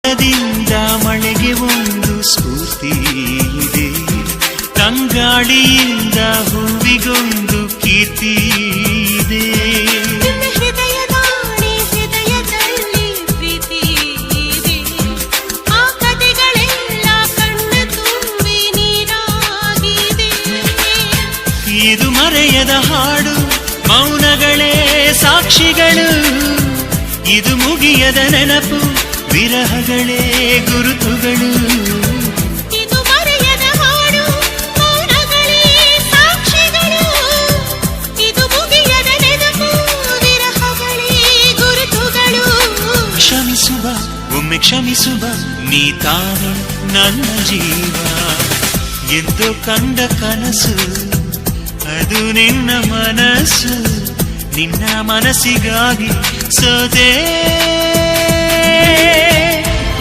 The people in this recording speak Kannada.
ಮೋಡದಿಂದ ಮಳೆಗೆ ಒಂದು ಸ್ಫೂರ್ತಿ ಇದೆ, ತಂಗಾಳಿಯಿಂದ ಹೂವಿಗೊಂದು ಕೀರ್ತಿ ಇದೆ. ಹೃದಯದಲ್ಲಿ ಪ್ರೀತಿ ಇದೆ, ಆ ಕಥೆಗಳೆಲ್ಲ ಕಣ್ಣ ತುಂಬಿ ನೀರಾಗಿದೆ. ಇದು ಮರೆಯದ ಹಾಡು, ಮೌನಗಳೇ ಸಾಕ್ಷಿಗಳು. ಇದು ಮುಗಿಯದ ನೆನಪು, ವಿರಹಗಳೇ ಗುರುತುಗಳು. ಇದು ಮರೆಯದ ಹಾಡು, ಮೌನಗಳೇ ಸಾಕ್ಷಿಗಳು. ಇದು ಮುಗಿಯದ ನೆನಪು, ವಿರಹಗಳೇ ಗುರುತುಗಳು. ಕ್ಷಮಿಸುವ, ಒಮ್ಮೆ ಕ್ಷಮಿಸುವ, ನೀ ತಾನೆ ನನ್ನ ಜೀವ. ಎಂದು ಕಂಡ ಕನಸು ಅದು ನಿನ್ನ ಮನಸ್ಸು, ನಿನ್ನ ಮನಸ್ಸಿಗಾಗಿ ಸೋದೆ.